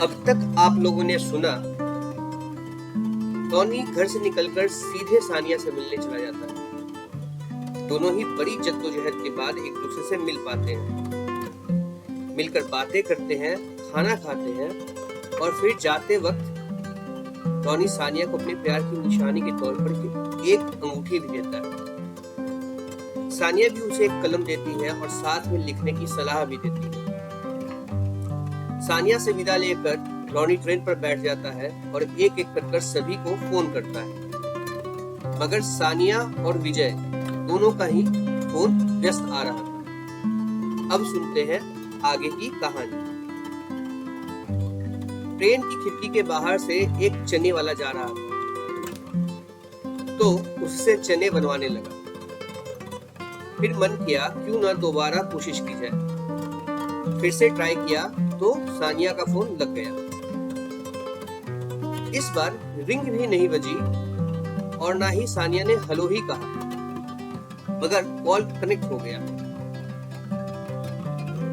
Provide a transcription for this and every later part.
अब तक आप लोगों ने सुना, टॉनी घर से निकलकर सीधे सानिया से मिलने चला जाता है। दोनों ही बड़ी जद्दोजहद के बाद एक दूसरे से मिल पाते हैं, मिलकर बातें करते हैं, खाना खाते हैं और फिर जाते वक्त टॉनी सानिया को अपने प्यार की निशानी के तौर पर एक अंगूठी भी देता है। सानिया भी उसे एक कलम देती है और साथ में लिखने की सलाह भी देती है। सानिया से विदा लेकर टॉनी ट्रेन पर बैठ जाता है और एक एक कर सभी को फोन करता है, मगर सानिया और विजय दोनों का ही फोन व्यस्त आ रहा था। अब सुनते हैं आगे की कहानी। ट्रेन की खिड़की के बाहर से एक चने वाला जा रहा था, तो उससे चने बनवाने लगा। फिर मन किया क्यों ना दोबारा कोशिश की जाए। फिर से ट्राई किया तो सानिया का फोन लग गया। इस बार रिंग भी नहीं बजी और ना ही सानिया ने हेलो ही कहा, मगर कॉल कनेक्ट हो गया।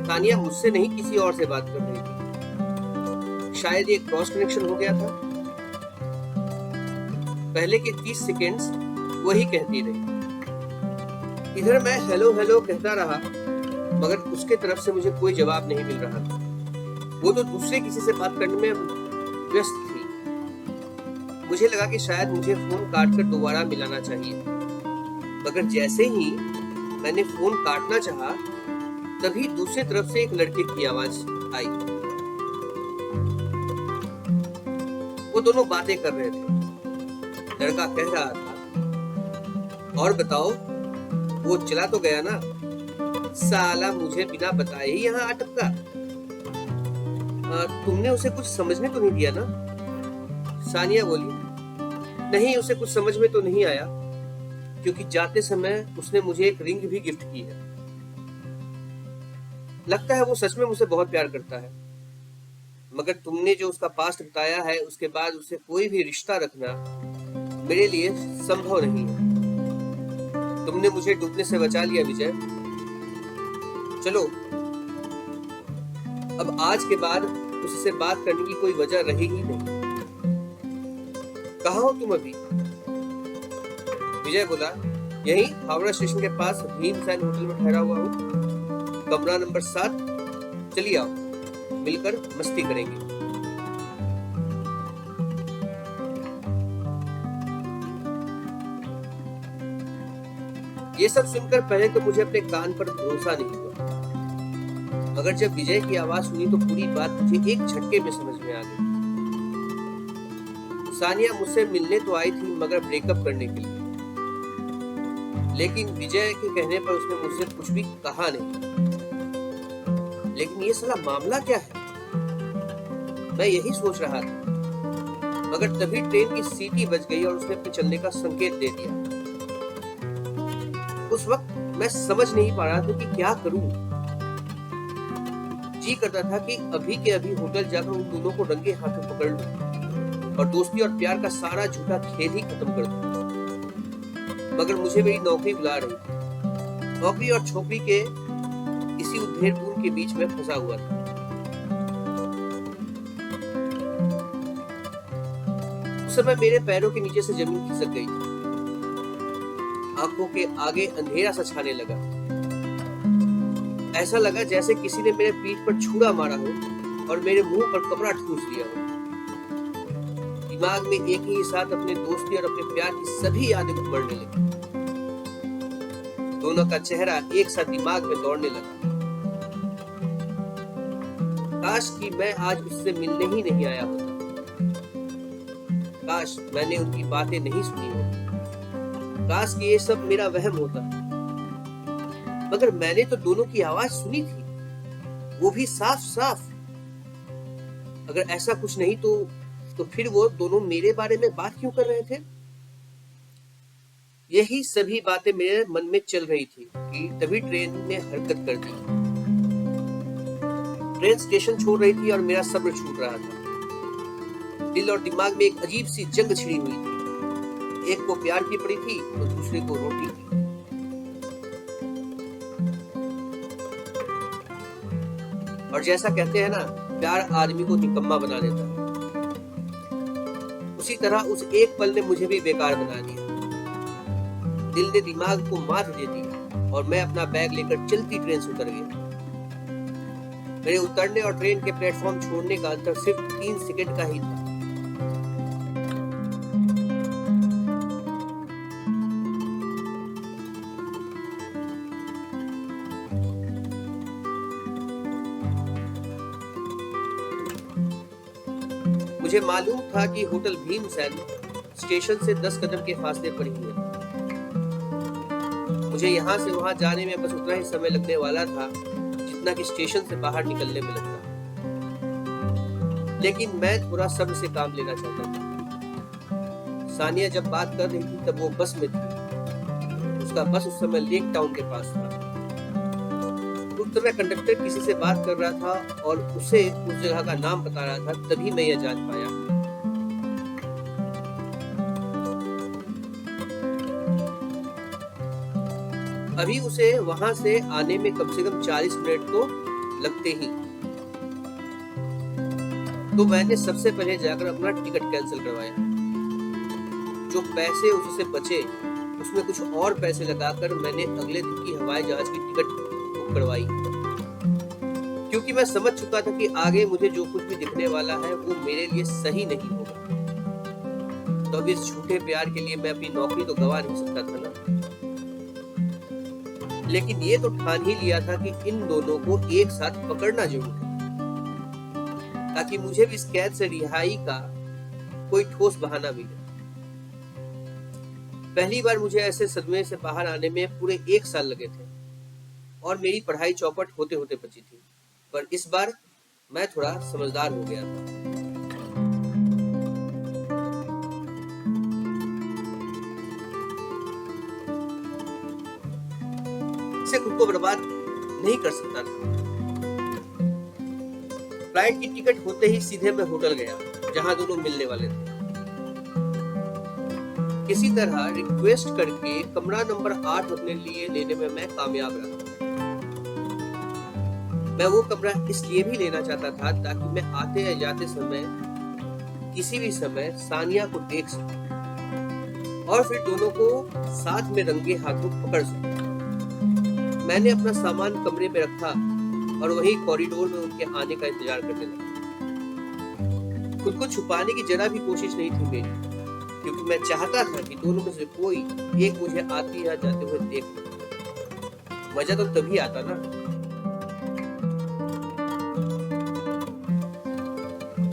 सानिया मुझसे नहीं किसी और से बात कर रही थी। शायद ये क्रॉस कनेक्शन हो गया था। पहले के 30 सेकेंड्स वही कहती रही। इधर मैं हेलो हेलो कहता रहा, मगर उसके तरफ से मुझे कोई जवाब नहीं मिल रहा था। वो तो दूसरे किसी से बात करने में व्यस्त थी। मुझे लगा कि शायद मुझे फोन काटकर दोबारा मिलाना चाहिए, मगर जैसे ही मैंने फोन काटना चाहा, तभी दूसरी तरफ से एक लड़के की आवाज आई। वो दोनों बातें कर रहे थे। लड़का कह रहा था, और बताओ वो चला तो गया ना? साला मुझे बिना बताए ही यहाँ अटका। तुमने उसे कुछ समझने तो नहीं दिया ना? सानिया बोली, नहीं, उसे कुछ समझ में तो नहीं आया, क्योंकि जाते समय उसने मुझे एक रिंग भी गिफ्ट की है। लगता है वो सच में मुझसे बहुत प्यार करता है, मगर तुमने जो उसका पास्ट बताया है, उसके बाद उसे कोई भी रिश्ता रखना मेरे लिए संभव नहीं है। तुमने मुझे डूबने से बचा लिया विजय। चलो, अब आज के बाद उससे बात करने की कोई वजह रही ही नहीं। कहाँ हो तुम अभी? विजय बोला, यही हावड़ा स्टेशन के पास भीमसेन होटल में ठहरा हुआ हूँ, कमरा नंबर 7। चलिए आओ, मिलकर मस्ती करेंगे। ये सब सुनकर पहले तो मुझे अपने कान पर भरोसा नहीं हुआ, मगर जब विजय की आवाज सुनी तो पूरी बात मुझे एक झटके में समझ में आ गई। सानिया मुझसे मिलने तो आई थी, मगर ब्रेकअप करने के लिए। लेकिन विजय के कहने पर उसने मुझसे कुछ भी कहा नहीं। लेकिन ये साला मामला क्या है? मैं यही सोच रहा था, मगर तभी ट्रेन की सीटी बज गई और उसने अपने चलने का संकेत दे दिया। उस वक्त मैं समझ नहीं पा रहा था कि क्या करूं। जी करता था कि अभी के अभी होटल जाकर उन दोनों को रंगे हाथों पकड़ लूं और दोस्ती और प्यार का सारा झूठा खेल ही खत्म कर दूं। मगर मुझे मेरी नौकरी बुला रही थी। नौकरी और छोकरी के इसी उधेड़-बुन के बीच में फंसा हुआ था। उस समय मेरे पैरों के नीचे से जमीन खिसक गई थी। आंखों के आगे अंधेरा सा छाने लगा। ऐसा लगा जैसे किसी ने मेरे पीठ पर छुरा मारा हो और मेरे मुंह पर कपड़ा ठूस दिया हो। दिमाग में एक ही साथ अपने दोस्ती और अपने प्यार की सभी यादें उमड़ने लगी। दोनों का चेहरा एक साथ दिमाग में दौड़ने लगा। काश कि मैं आज उससे मिलने ही नहीं आया होता। काश मैंने उनकी बातें नहीं सुनी होती। काश कि ये सब मेरा वहम होता। मगर मैंने तो दोनों की आवाज सुनी थी, वो भी साफ साफ। अगर ऐसा कुछ नहीं तो फिर वो दोनों मेरे बारे में बात क्यों कर रहे थे? यही सभी बातें मेरे मन में चल रही थी कि तभी ट्रेन ने हरकत कर दी। ट्रेन स्टेशन छोड़ रही थी और मेरा सब्र छूट रहा था। दिल और दिमाग में एक अजीब सी जंग छिड़ी हुई थी। एक को प्यार की पड़ी थी तो दूसरे को रोटी की। और जैसा कहते हैं ना, प्यार आदमी को निकम्मा बना देता है, उसी तरह उस एक पल ने मुझे भी बेकार बना दिया। दिल ने दिमाग को मात दे दी और मैं अपना बैग लेकर चलती ट्रेन से उतर गया। मेरे उतरने और ट्रेन के प्लेटफॉर्म छोड़ने का अंतर सिर्फ 3 सेकंड का ही था। मुझे मालूम था कि होटल भीमसेन स्टेशन से 10 कदम के फासले पर ही है। मुझे यहाँ से वहां जाने में बस उतना ही समय लगने वाला था जितना कि स्टेशन से बाहर निकलने में लगता। लेकिन मैं थोड़ा सब्र से काम लेना चाहता था। सानिया जब बात कर रही थी तब वो बस में थी। उसका बस उस समय लेक टाउन के पास था। उस समय कंडक्टर किसी से बात कर रहा था और उसे उस जगह का नाम बता रहा था, तभी मैं यह जान पाया। अभी उसे वहां से आने में कम से कम 40 मिनट तो लगते ही। तो मैंने सबसे पहले जाकर अपना टिकट कैंसिल करवाया। जो पैसे उससे बचे उसमें कुछ और पैसे लगाकर मैंने अगले दिन की हवाई जहाज की टिकट बुक करवाई, क्योंकि मैं समझ चुका था कि आगे मुझे जो कुछ भी दिखने वाला है वो मेरे लिए सही नहीं होगा। तो अब इस झूठे प्यार के लिए मैं अपनी नौकरी तो गंवा नहीं सकता था ना। लेकिन ये तो ठान ही लिया था कि इन दोनों को एक साथ पकड़ना जरूर है, ताकि मुझे भी इस कैद से रिहाई का कोई ठोस बहाना मिले। पहली बार मुझे ऐसे सदमे से बाहर आने में पूरे 1 साल लगे थे और मेरी पढ़ाई चौपट होते होते बची थी, पर इस बार मैं थोड़ा समझदार हो गया था। इसे खुद को बर्बाद नहीं कर सकता था। फ्लाइट की टिकट होते ही सीधे मैं होटल गया जहां दोनों मिलने वाले थे। किसी तरह रिक्वेस्ट करके कमरा नंबर 8 अपने लिए लेने में मैं कामयाब रहा। मैं वो कमरा इसलिए भी लेना चाहता था ताकि मैं आते या जाते समय किसी भी समय सानिया को देख सकूं और फिर दोनों को साथ में रंगे हाथों पकड़ सकूं। मैंने अपना सामान कमरे में रखा और वही कॉरिडोर में उनके आने का इंतजार करने लगा। खुद को छुपाने की जरा भी कोशिश नहीं थी मेरी, क्योंकि मैं चाहता था कि दोनों में से कोई एक मुझे आते या जाते हुए देख ले। मजा तो तभी आता ना।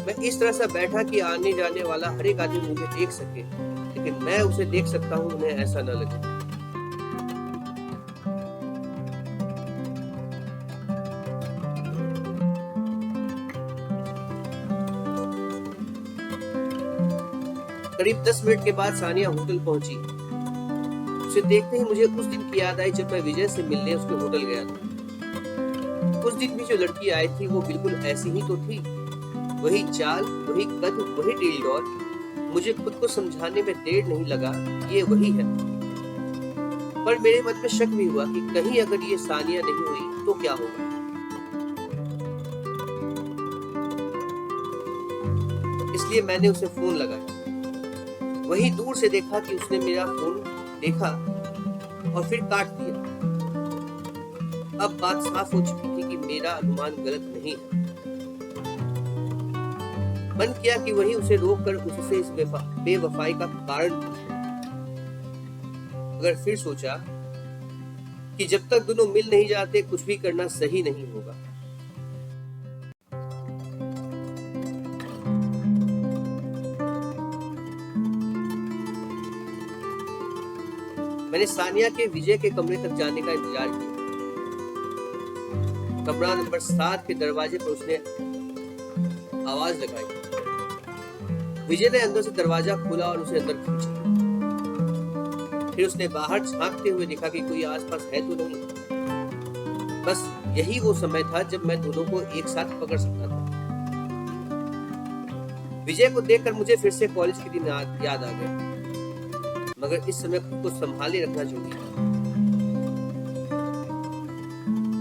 मैं इस तरह से बैठा कि आने जाने वाला हर एक आदमी मुझे देख सके, लेकिन मैं उसे देख सकता हूँ, उन्हें ऐसा न लगे। करीब 10 मिनट के बाद सानिया होटल पहुंची। उसे देखते ही मुझे उस दिन की याद आई जब मैं विजय से मिलने उसके होटल गया था। उस दिन भी जो लड़की आई थी वो बिल्कुल ऐसी ही तो थी। वही चाल, वही कद, वही डील डॉल। मुझे खुद को समझाने में देर नहीं लगा, ये वही है। पर मेरे मन में शक भी हुआ कि कहीं अगर ये सानिया नहीं हुई तो क्या होगा। इसलिए मैंने उसे फोन लगाया। वही दूर से देखा कि उसने मेरा फोन देखा और फिर काट दिया। अब बात साफ हो चुकी थी कि मेरा अनुमान गलत नहीं है। मन किया कि वही उसे रोककर उससे इस बेवफाई का कारण पूछे, मगर फिर सोचा कि जब तक दोनों मिल नहीं जाते कुछ भी करना सही नहीं होगा। मैंने सानिया के विजय के कमरे तक जाने का इंतजार किया। कमरा नंबर 7 के दरवाजे पर उसने आवाज लगाई। विजय ने अंदर से दरवाजा खोला और उसे अंदर खींचा। फिर उसने बाहर झांकते हुए देखा कि कोई आसपास है तो नहीं। बस यही वो समय था जब मैं दोनों को एक साथ पकड़ सकता था। विजय को देखकर मुझे फिर से कॉलेज के दिन याद आ गए, मगर इस समय खुद को संभाले रखना जरूरी था।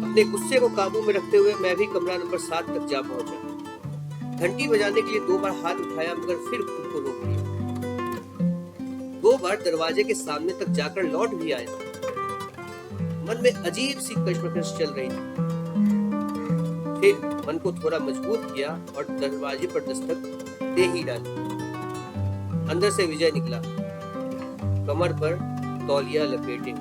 अपने गुस्से को काबू में रखते हुए मैं भी कमरा नंबर 7 तक जा पहुंचा। घंटी बजाने के लिए 2 बार हाथ उठाया मगर फिर खुद को रोक लिया। 2 बार दरवाजे के सामने तक जाकर लौट भी आया। मन में अजीब सी कश्मकश चल रही थी। फिर मन को थोड़ा मजबूत किया और दरवाजे पर दस्तक दे ही डाली। अंदर से विजय निकला, कमर पर तौलिया लपेटे।